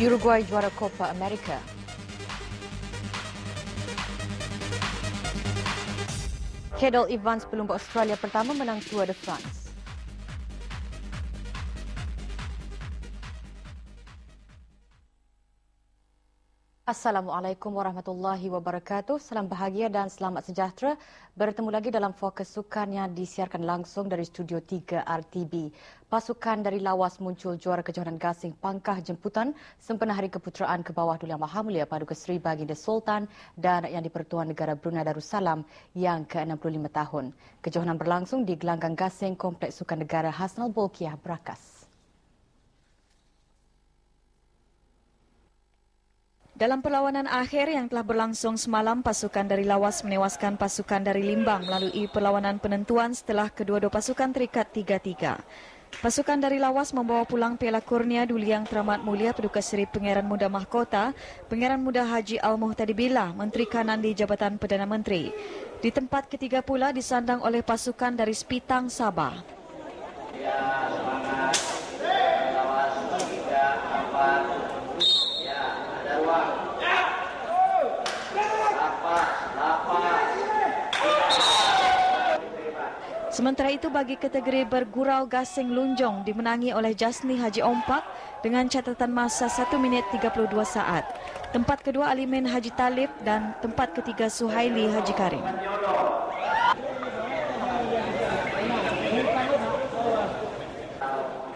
Uruguay juara Copa America. Cadel Evans pelumba Australia pertama menang Tour de France. Assalamualaikum warahmatullahi wabarakatuh. Salam bahagia dan selamat sejahtera. Bertemu lagi dalam Fokus Sukan yang disiarkan langsung dari Studio 3 RTB. Pasukan dari lawas muncul juara kejohanan gasing pangkah jemputan sempena Hari Keputeraan ke bawah Duli Yang Maha Mulia Paduka Seri Baginda Sultan dan Yang di-Pertuan Negara Brunei Darussalam yang ke-65 tahun. Kejohanan berlangsung di gelanggang gasing Kompleks Sukan Negara Hasnal Bolkiah, Brakas. Dalam perlawanan akhir yang telah berlangsung semalam, pasukan dari lawas menewaskan pasukan dari Limbang melalui perlawanan penentuan setelah kedua-dua pasukan terikat 3-3. Pasukan dari lawas membawa pulang Piala Kurnia Duli Yang Teramat Mulia Paduka Seri Pangeran Muda Mahkota, Pangeran Muda Haji Al-Muhtadi Billah, Menteri Kanan di Jabatan Perdana Menteri. Di tempat ketiga pula disandang oleh pasukan dari Sepitang, Sabah. Ya, semangat. Lawas 3-4. Sementara itu bagi kategori bergurau gasing lunjong dimenangi oleh Jasni Haji Ompak dengan catatan masa 1 minit 32 saat. Tempat kedua Alimin Haji Talib dan tempat ketiga Suhaili Haji Karim.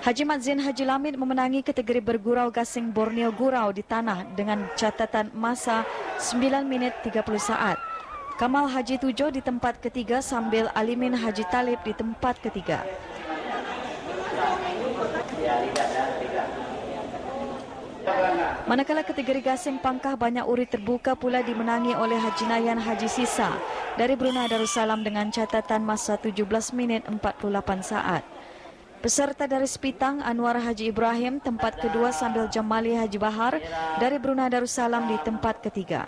Haji Madzin Haji Lamid memenangi kategori bergurau gasing Borneo Gurau di tanah dengan catatan masa 9 minit 30 saat. Kamal Haji Tujo di tempat ketiga sambil Alimin Haji Talib di tempat ketiga. Manakala kategori gasing pangkah banyak uri terbuka pula dimenangi oleh Haji Nayan Haji Sisa dari Brunei Darussalam dengan catatan masa 17 minit 48 saat. Peserta dari Sepitang Anwar Haji Ibrahim tempat kedua sambil Jamali Haji Bahar dari Brunei Darussalam di tempat ketiga.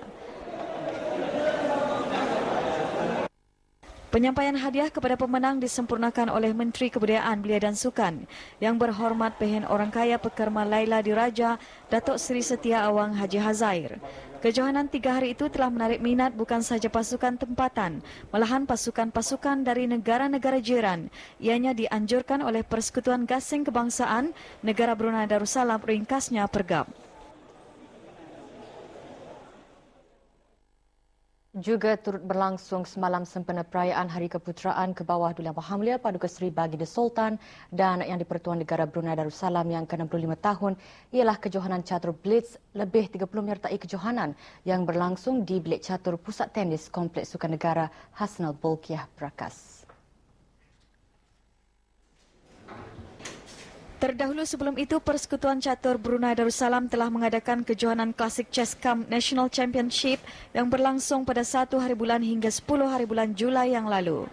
Penyampaian hadiah kepada pemenang disempurnakan oleh Menteri Kebudayaan Belia dan Sukan Yang Berhormat Pehen Orang Kaya Pekerma Laila Diraja Datuk Seri Setia Awang Haji Hazair. Kejohanan 3 hari itu telah menarik minat bukan sahaja pasukan tempatan, malahan pasukan-pasukan dari negara-negara jiran. Ianya dianjurkan oleh Persekutuan Gasing Kebangsaan Negara Brunei Darussalam, ringkasnya Pergab. Juga turut berlangsung semalam sempena perayaan Hari Keputeraan ke bawah Duli Yang Maha Mulia Paduka Seri Baginda Sultan dan Yang di-Pertuan Negara Brunei Darussalam yang ke-65 tahun ialah kejohanan catur Blitz. Lebih 30 menyertai kejohanan yang berlangsung di Bilik Catur Pusat Tenis Kompleks Sukan Negara Hasnal Bolkiah, Brakas. Terdahulu sebelum itu, Persekutuan Catur Brunei Darussalam telah mengadakan kejohanan Classic Chess Camp National Championship yang berlangsung pada 1 hari bulan hingga 10 hari bulan Julai yang lalu.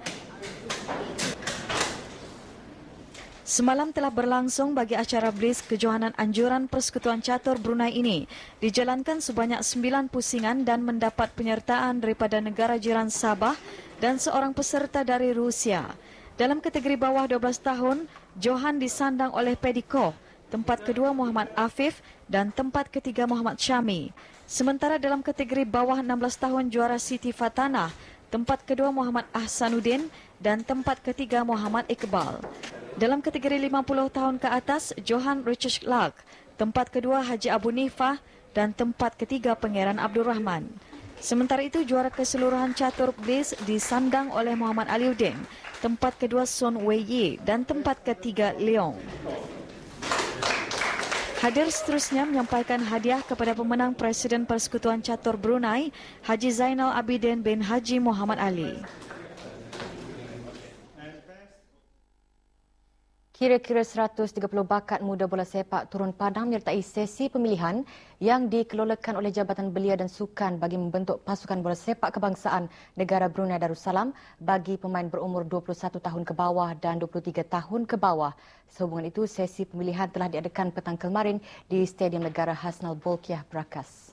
Semalam telah berlangsung bagi acara Blitz kejohanan anjuran Persekutuan Catur Brunei ini. Dijalankan sebanyak 9 pusingan dan mendapat penyertaan daripada negara jiran Sabah dan seorang peserta dari Rusia. Dalam kategori bawah 12 tahun, Johan disandang oleh Pedikov, tempat kedua Muhammad Afif dan tempat ketiga Muhammad Syami. Sementara dalam kategori bawah 16 tahun juara Siti Fatanah, tempat kedua Muhammad Ahsanuddin dan tempat ketiga Muhammad Iqbal. Dalam kategori 50 tahun ke atas, Johan Richard Clark, tempat kedua Haji Abu Nifah dan tempat ketiga Pangeran Abdul Rahman. Sementara itu, juara keseluruhan catur Blitz disandang oleh Muhammad Aliuddin, tempat kedua Sun Wei Yi dan tempat ketiga Leong. Hadir seterusnya menyampaikan hadiah kepada pemenang Presiden Persekutuan Catur Brunei, Haji Zainal Abidin bin Haji Muhammad Ali. Kira-kira 130 bakat muda bola sepak turun padang menyertai sesi pemilihan yang dikelolakan oleh Jabatan Belia dan Sukan bagi membentuk pasukan bola sepak kebangsaan negara Brunei Darussalam bagi pemain berumur 21 tahun ke bawah dan 23 tahun ke bawah. Sehubungan itu, sesi pemilihan telah diadakan petang kemarin di Stadium Negara Hasnal Bolkiah, Brakas.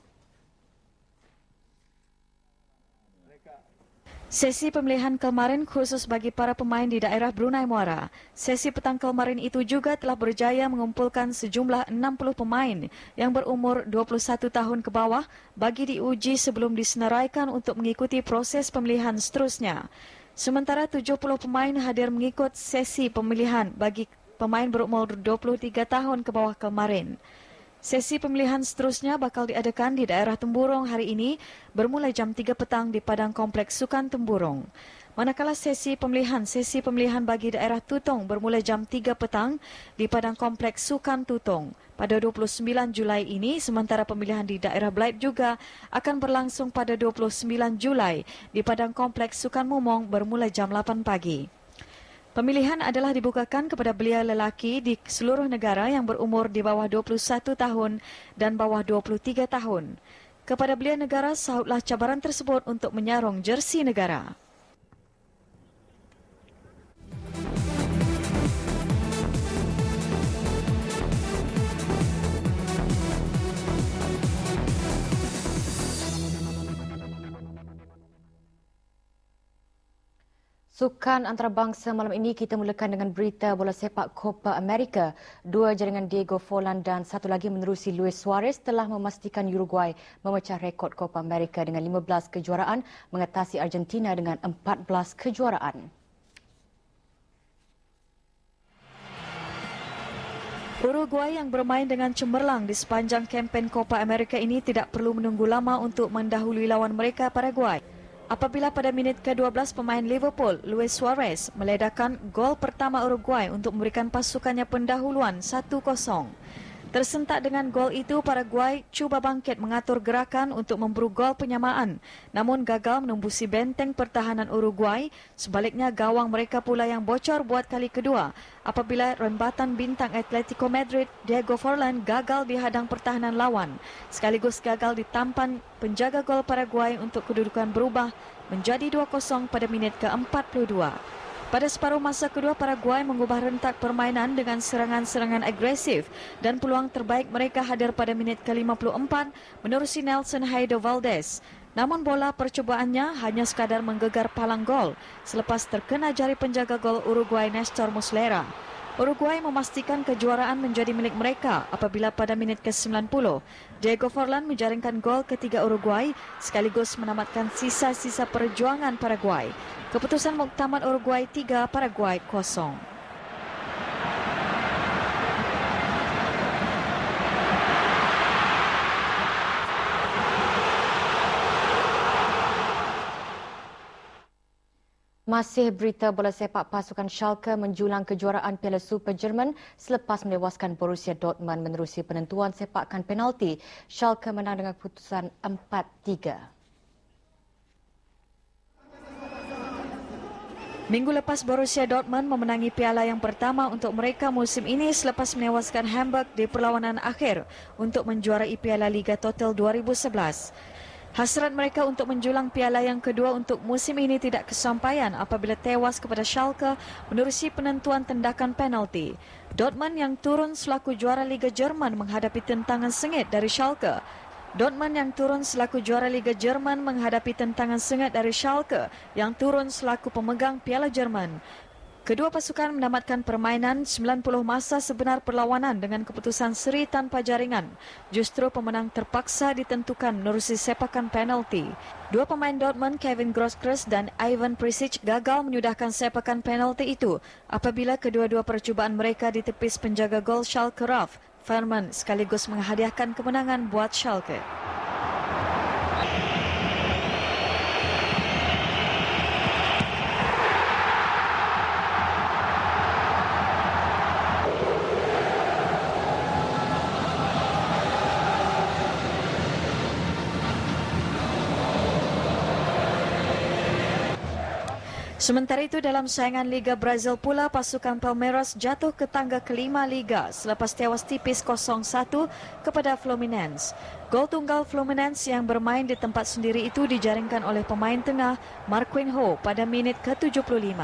Sesi pemilihan kemarin khusus bagi para pemain di daerah Brunei Muara. Sesi petang kemarin itu juga telah berjaya mengumpulkan sejumlah 60 pemain yang berumur 21 tahun ke bawah bagi diuji sebelum disenaraikan untuk mengikuti proses pemilihan seterusnya. Sementara 70 pemain hadir mengikut sesi pemilihan bagi pemain berumur 23 tahun ke bawah kemarin. Sesi pemilihan seterusnya bakal diadakan di daerah Temburong hari ini bermula jam 3 petang di Padang Kompleks Sukan Temburong. Manakala sesi pemilihan bagi daerah Tutong bermula jam 3 petang di Padang Kompleks Sukan Tutong pada 29 Julai ini, sementara pemilihan di daerah Blaid juga akan berlangsung pada 29 Julai di Padang Kompleks Sukan Mumong bermula jam 8 pagi. Pemilihan adalah dibukakan kepada belia lelaki di seluruh negara yang berumur di bawah 21 tahun dan bawah 23 tahun. Kepada belia negara, sahutlah cabaran tersebut untuk menyarung jersey negara. Sukan antarabangsa malam ini kita mulakan dengan berita bola sepak Copa America. Dua jaringan Diego Forlan dan satu lagi menerusi Luis Suarez telah memastikan Uruguay memecah rekod Copa America dengan 15 kejuaraan mengatasi Argentina dengan 14 kejuaraan. Uruguay yang bermain dengan cemerlang di sepanjang kempen Copa America ini tidak perlu menunggu lama untuk mendahului lawan mereka Paraguay. Apabila pada minit ke-12 pemain Liverpool, Luis Suarez, meledakkan gol pertama Uruguay untuk memberikan pasukannya pendahuluan 1-0. Tersentak dengan gol itu, Paraguay cuba bangkit mengatur gerakan untuk memburu gol penyamaan, namun gagal menembusi benteng pertahanan Uruguay. Sebaliknya, gawang mereka pula yang bocor buat kali kedua apabila rembatan bintang Atletico Madrid Diego Forlan gagal dihadang pertahanan lawan, sekaligus gagal ditampan penjaga gol Paraguay untuk kedudukan berubah menjadi 2-0 pada minit ke-42. Pada separuh masa kedua, Paraguay mengubah rentak permainan dengan serangan-serangan agresif dan peluang terbaik mereka hadir pada minit ke-54 menerusi Nelson Haido Valdez. Namun bola percobaannya hanya sekadar menggegar palang gol selepas terkena jari penjaga gol Uruguay Nestor Muslera. Uruguay memastikan kejuaraan menjadi milik mereka apabila pada minit ke-90 Diego Forlan menjaringkan gol ketiga Uruguay sekaligus menamatkan sisa-sisa perjuangan Paraguay. Keputusan muktamad Uruguay 3, Paraguay 0. Masih berita bola sepak, pasukan Schalke menjulang kejuaraan Piala Super Jerman selepas menewaskan Borussia Dortmund menerusi penentuan sepakan penalti. Schalke menang dengan keputusan 4-3. Minggu lepas Borussia Dortmund memenangi piala yang pertama untuk mereka musim ini selepas menewaskan Hamburg di perlawanan akhir untuk menjuarai Piala Liga Total 2011. Hasrat mereka untuk menjulang piala yang kedua untuk musim ini tidak kesampaian apabila tewas kepada Schalke menerusi penentuan tendakan penalti. Dortmund yang turun selaku juara Liga Jerman menghadapi tentangan sengit dari Schalke. Dortmund yang turun selaku juara Liga Jerman menghadapi tentangan sengit dari Schalke yang turun selaku pemegang Piala Jerman. Kedua pasukan menamatkan permainan 90 masa sebenar perlawanan dengan keputusan seri tanpa jaringan. Justru pemenang terpaksa ditentukan menerusi sepakan penalti. Dua pemain Dortmund, Kevin Grosskreutz dan Ivan Perisic, gagal menyudahkan sepakan penalti itu apabila kedua-dua percubaan mereka ditepis penjaga gol Schalke Ralf Fährmann sekaligus menghadiahkan kemenangan buat Schalke. Sementara itu dalam saingan Liga Brazil pula, pasukan Palmeiras jatuh ke tangga kelima Liga selepas tewas tipis 0-1 kepada Fluminense. Gol tunggal Fluminense yang bermain di tempat sendiri itu dijaringkan oleh pemain tengah Marquinhos pada minit ke-75.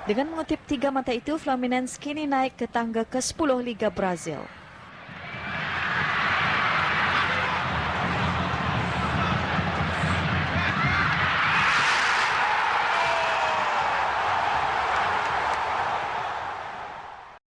Dengan mengutip tiga mata itu, Fluminense kini naik ke tangga ke-10 Liga Brazil.